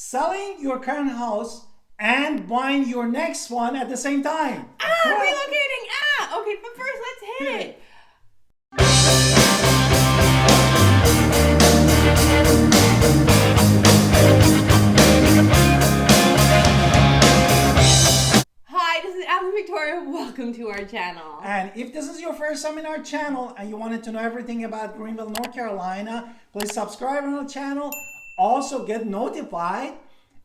selling your current house and buying your next one at the same time. Relocating. Okay, but first let's hit it. Hi, this is Alan Victoria. Welcome to our channel. And if this is your first time in our channel and you wanted to know everything about Greenville, North Carolina, please subscribe on our channel. Also get notified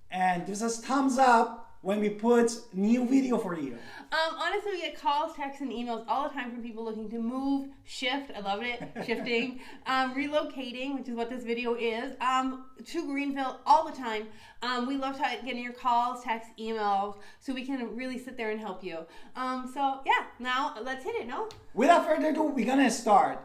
and give us thumbs up when we put new video for you. Honestly, we get calls, texts, and emails all the time from people looking to move, shift, I love it, shifting, relocating, which is what this video is, to Greenville all the time. We love getting your calls, texts, emails, so we can really sit there and help you. So yeah, now let's hit it, no? Without further ado, we're gonna start.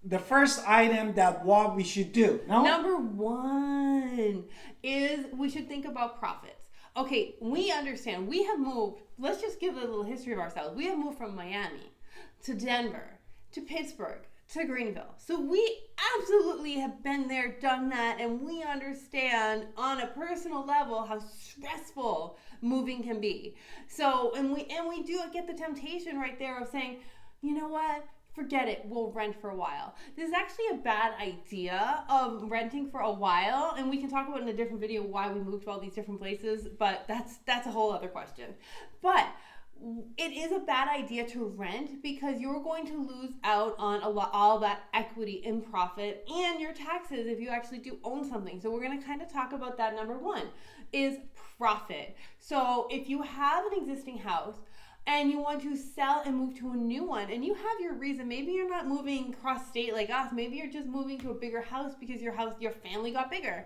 The first item that what we should do. No? Number one is we should think about profits. Okay, we understand. We have moved. Let's just give a little history of ourselves. We have moved from Miami to Denver to Pittsburgh to Greenville. So we absolutely have been there, done that, and we understand on a personal level how stressful moving can be. So, and we do get the temptation right there of saying, you know what? Forget it, we'll rent for a while. This is actually a bad idea of renting for a while, and we can talk about in a different video why we moved to all these different places, but that's a whole other question. But it is a bad idea to rent because you're going to lose out on all that equity in profit and your taxes if you actually do own something. So we're going to kind of talk about that. Number one is profit. So if you have an existing house and you want to sell and move to a new one, and you have your reason, maybe you're not moving cross state like us, maybe you're just moving to a bigger house because your family got bigger.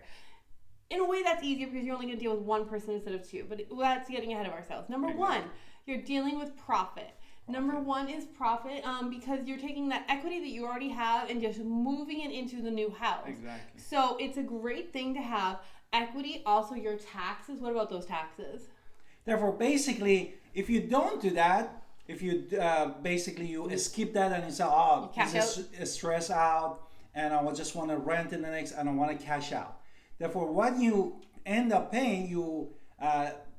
In a way that's easier because you're only gonna deal with one person instead of two, but that's getting ahead of ourselves. Number one, you're dealing with profit. Number one is profit because you're taking that equity that you already have and just moving it into the new house. Exactly. So it's a great thing to have. Equity, also your taxes. What about those taxes? Therefore, basically, if you don't do that, if you you skip that and you say, oh, this is stress out and I just want to rent in the next and I want to cash out. Therefore, what you end up paying, you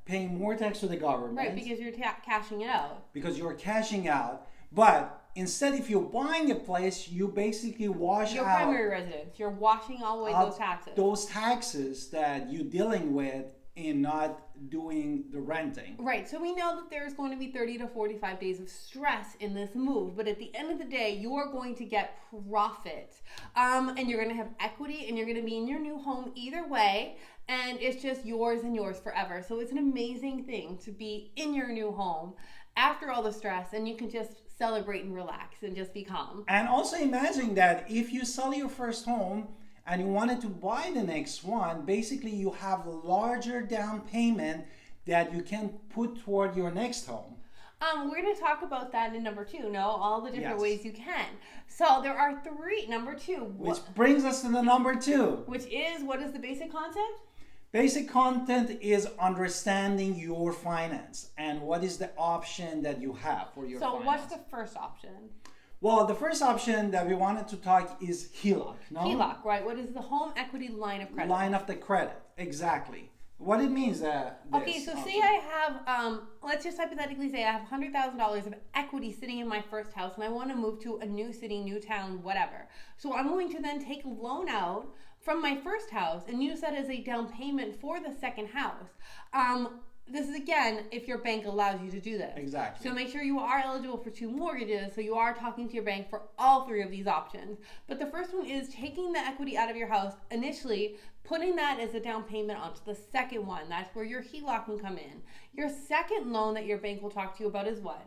paying more tax to the government. Right, because you're cashing it out. Because you're cashing out. But instead, if you're buying a place, you basically wash your out primary residence. You're washing all away those taxes. Those taxes that you're dealing with in not doing the renting. Right, so we know that there's going to be 30 to 45 days of stress in this move, but at the end of the day, you are going to get profit, and you're going to have equity, and you're going to be in your new home either way, and it's just yours and yours forever. So it's an amazing thing to be in your new home after all the stress, and you can just celebrate and relax and just be calm. And also imagine that if you sell your first home and you wanted to buy the next one, basically you have a larger down payment that you can put toward your next home. We're going to talk about that in number two, all the different ways you can. So there are number two. Which brings us to the number two. Which is, what is the basic concept? Basic content is understanding your finance and what is the option that you have for your finance. So what's the first option? Well, the first option that we wanted to talk is HELOC. No? HELOC, right? What is the home equity line of credit? Line of the credit, exactly. What it means okay, so say I have, let's just hypothetically say I have $100,000 of equity sitting in my first house and I want to move to a new city, new town, whatever. So I'm going to then take a loan out from my first house and use that as a down payment for the second house. This is, again, if your bank allows you to do this. Exactly. So make sure you are eligible for 2 mortgages, so you are talking to your bank for all 3 of these options. But the first one is taking the equity out of your house initially, putting that as a down payment onto the second one. That's where your HELOC can come in. Your second loan that your bank will talk to you about is what?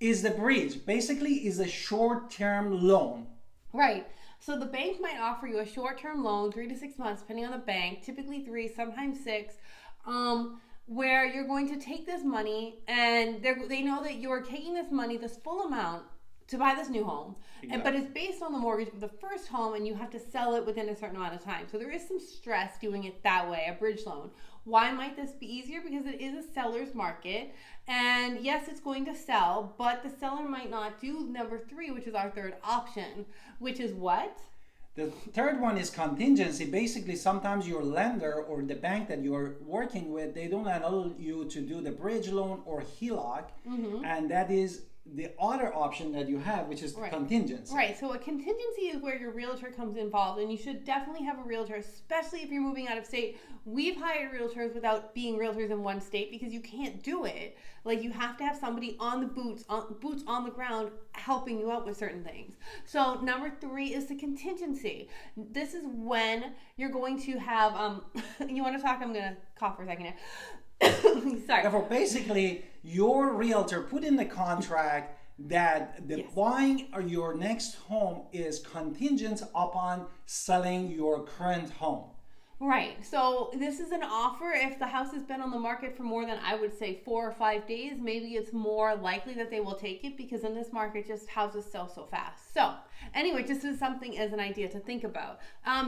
Is the bridge. Basically is a short-term loan. Right. So the bank might offer you a short-term loan, 3 to 6 months, depending on the bank, typically 3, sometimes 6, where you're going to take this money and they know that you're taking this money, this full amount, to buy this new home. Exactly. But it's based on the mortgage of the first home and you have to sell it within a certain amount of time. So there is some stress doing it that way, a bridge loan. Why might this be easier? Because it is a seller's market. And yes, it's going to sell, but the seller might not do number 3, which is our third option, which is what? The third one is contingency. Basically, sometimes your lender or the bank that you're working with, they don't allow you to do the bridge loan or HELOC, and that is the other option that you have, which is contingency. Right. So a contingency is where your realtor comes involved, and you should definitely have a realtor, especially if you're moving out of state. We've hired realtors without being realtors in one state because you can't do it. Like, you have to have somebody on the boots on the ground helping you out with certain things. So number 3 is the contingency. This is when you're going to have you want to talk? I'm gonna cough for a second here. Sorry. Therefore, basically, your realtor put in the contract that the buying of your next home is contingent upon selling your current home. Right. So this is an offer. If the house has been on the market for more than, I would say, 4 or 5 days, maybe it's more likely that they will take it, because in this market, just houses sell so fast. So anyway, just as something as an idea to think about.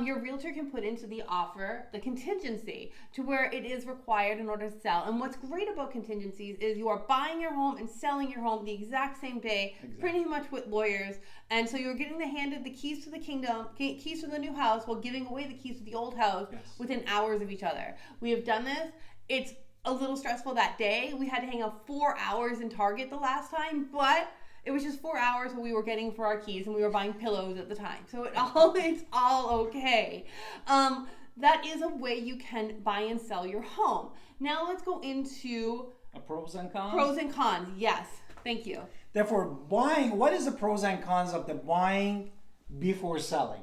Your realtor can put into the offer the contingency to where it is required in order to sell. And what's great about contingencies is you are buying your home and selling your home the exact same day, pretty much with lawyers. And so you're getting handed the keys to the kingdom, keys to the new house, while giving away the keys to the old house within hours of each other. We have done this. It's a little stressful that day. We had to hang out 4 hours in Target the last time, but it was just 4 hours what we were getting for our keys, and we were buying pillows at the time. So it's all okay. That is a way you can buy and sell your home. Now let's go into pros and cons. Pros and cons. Yes. Thank you. Therefore, buying, what is the pros and cons of the buying before selling?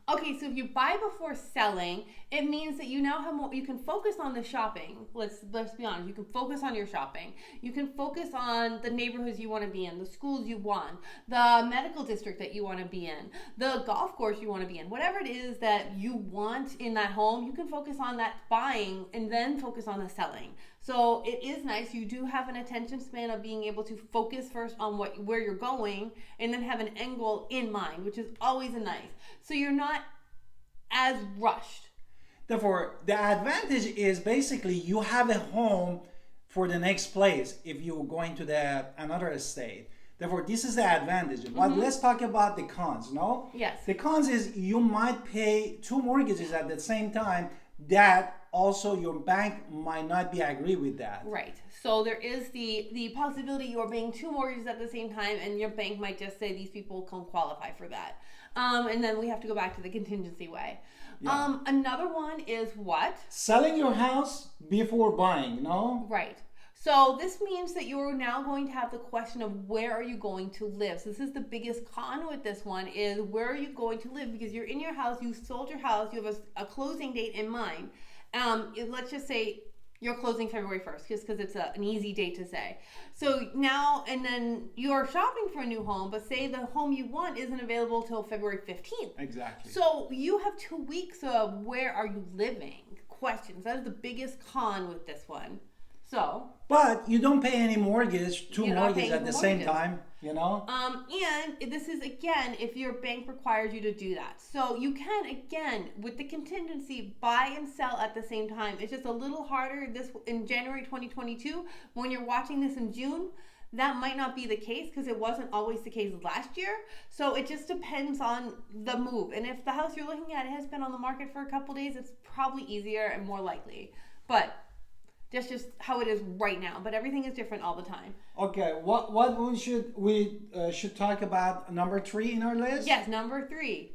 Okay, so if you buy before selling, it means that you now have more, you can focus on the shopping. Let's be honest, you can focus on your shopping. You can focus on the neighborhoods you want to be in, the schools you want, the medical district that you want to be in, the golf course you want to be in. Whatever it is that you want in that home, you can focus on that buying and then focus on the selling. So it is nice. You do have an attention span of being able to focus first on where you're going and then have an end goal in mind, which is always a nice. So you're not as rushed. Therefore, the advantage is basically you have a home for the next place if you're going to another estate. Therefore, this is the advantage. But let's talk about the cons, no? Yes. The cons is you might pay 2 mortgages at the same time. That also your bank might not be agree with that. Right. So there is the possibility you are paying 2 mortgages at the same time, and your bank might just say these people can qualify for that. And then we have to go back to the contingency way. Yeah. Another one is what? Selling your house before buying, no? Right. So this means that you're now going to have the question of where are you going to live. So this is the biggest con with this one, is where are you going to live? Because you're in your house, you sold your house, you have a closing date in mind. Let's just say you're closing February 1st, just because it's an easy date to say. So now, and then you're shopping for a new home, but say the home you want isn't available till February 15th. Exactly. So you have 2 weeks of where are you living questions. That is the biggest con with this one. So, but you don't pay any mortgage, 2 mortgages at the same time, you know? And this is, again, if your bank requires you to do that. So you can, again, with the contingency, buy and sell at the same time. It's just a little harder in January 2022. When you're watching this in June, that might not be the case because it wasn't always the case last year. So it just depends on the move. And if the house you're looking at has been on the market for a couple days, it's probably easier and more likely. But that's just how it is right now, but everything is different all the time. Okay, what we should talk about number 3 in our list? Yes, number 3.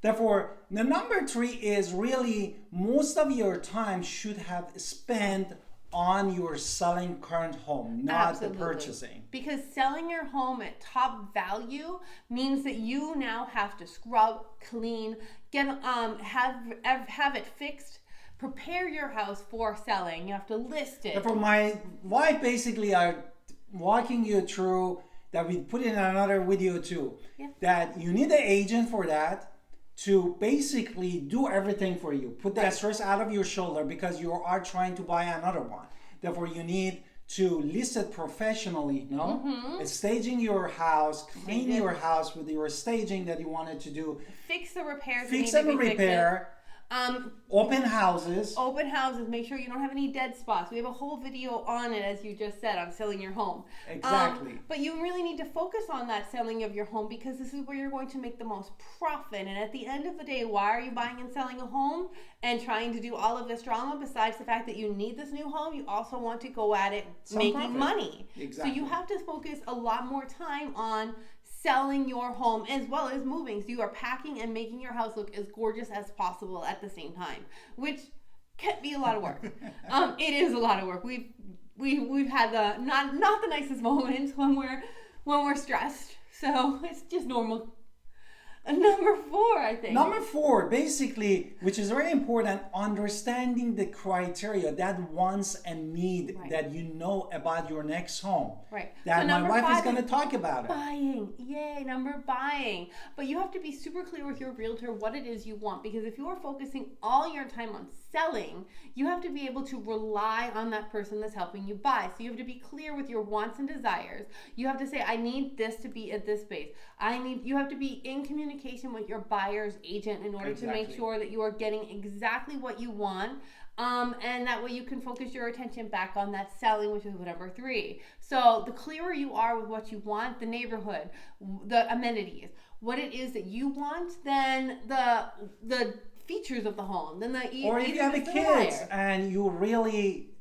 Therefore, the number 3 is really most of your time should have spent on your selling current home, not Absolutely. The purchasing. Because selling your home at top value means that you now have to scrub, clean, get have it fixed. Prepare your house for selling. You have to list it. For my wife, basically, are walking you through that. We put in another video too. Yeah. That you need an agent for that to basically do everything for you. Put that stress out of your shoulder because you are trying to buy another one. Therefore, you need to list it professionally. No, staging your house, clean your house with your staging that you wanted to do. Fix the repairs. Fix and repair. Open houses. Open houses. Make sure you don't have any dead spots. We have a whole video on it, as you just said, on selling your home. Exactly. But you really need to focus on that selling of your home, because this is where you're going to make the most profit. And at the end of the day, why are you buying and selling a home and trying to do all of this drama? Besides the fact that you need this new home, you also want to go at it making money. Exactly. So you have to focus a lot more time on selling your home as well as moving. So you are packing and making your house look as gorgeous as possible at the same time, which can be a lot of work. It is a lot of work. We've had the not the nicest moments when we're stressed. So it's just normal. Number 4, I think. Number 4, basically, which is very important, understanding the criteria, that wants and need that you know about your next home. Right. That so my wife is going to talk about it. Buying. Yay, number buying. But you have to be super clear with your realtor what it is you want, because if you are focusing all your time on selling, you have to be able to rely on that person that's helping you buy. So you have to be clear with your wants and desires. You have to say, I need this to be at this space. You have to be in communication with your buyer's agent in order to make sure that you are getting exactly what you want. And that way you can focus your attention back on that selling, which is number 3. So the clearer you are with what you want, the neighborhood, the amenities, what it is that you want, then the features of the home, then or if you have kids and you're really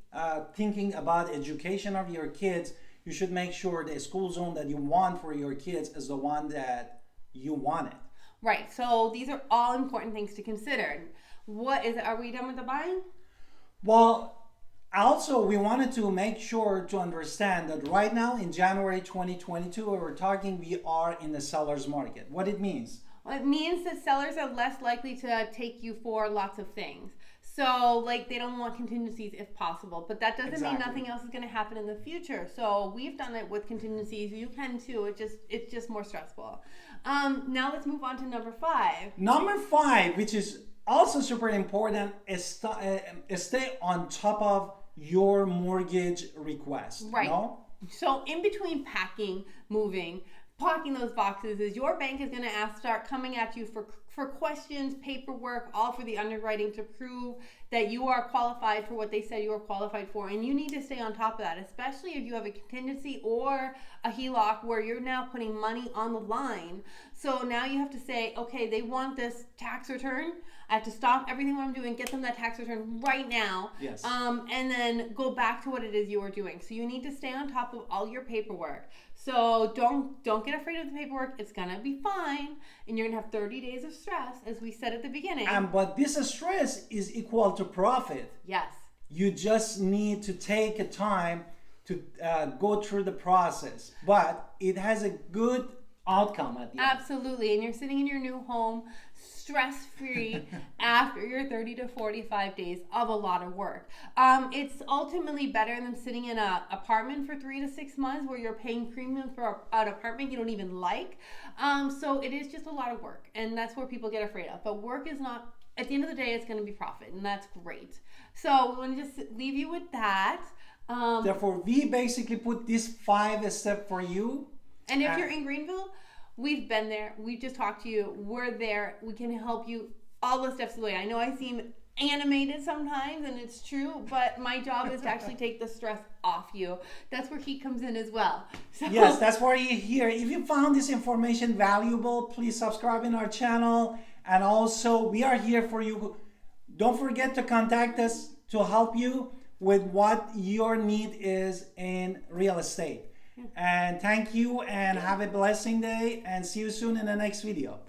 thinking about education of your kids, you should make sure the school zone that you want for your kids is the one that you want it. Right. So these are all important things to consider. Are we done with the buying? Well, also we wanted to make sure to understand that right now in January 2022, we are in the seller's market. What it means? Well, it means that sellers are less likely to take you for lots of things. So, they don't want contingencies if possible, but that doesn't mean nothing else is going to happen in the future. So we've done it with contingencies. You can too. It's just more stressful. Now let's move on to number 5. Number 5, which is also super important, is stay on top of your mortgage request. Right. No? So in between packing, moving, parking those boxes, is your bank is going to start coming at you for questions, paperwork, all for the underwriting to prove that you are qualified for what they said you are qualified for. And you need to stay on top of that, especially if you have a contingency or a HELOC where you're now putting money on the line. So now you have to say, okay, they want this tax return. I have to stop everything what I'm doing, get them that tax return right now. Yes. And then go back to what it is you are doing. So you need to stay on top of all your paperwork. So don't get afraid of the paperwork. It's gonna be fine, and you're gonna have 30 days of stress, as we said at the beginning. But this stress is equal to profit. Yes. You just need to take a time to go through the process, but it has a good outcome at the end. Absolutely, and you're sitting in your new home stress-free after your 30 to 45 days of a lot of work. It's ultimately better than sitting in an apartment for 3 to 6 months where you're paying premium for an apartment you don't even like. So it is just a lot of work, and that's where people get afraid of. But work is not, at the end of the day, it's going to be profit, and that's great. So we want to just leave you with that. Therefore, we basically put this 5 steps for you. And if you're in Greenville, we've been there. We've just talked to you. We're there. We can help you all the steps of the way. I know I seem animated sometimes, and it's true, but my job is to actually take the stress off you. That's where he comes in as well. So, yes, that's why you're here. If you found this information valuable, please subscribe in our channel. And also, we are here for you. Don't forget to contact us to help you with what your need is in real estate. And thank you, and have a blessing day, and see you soon in the next video.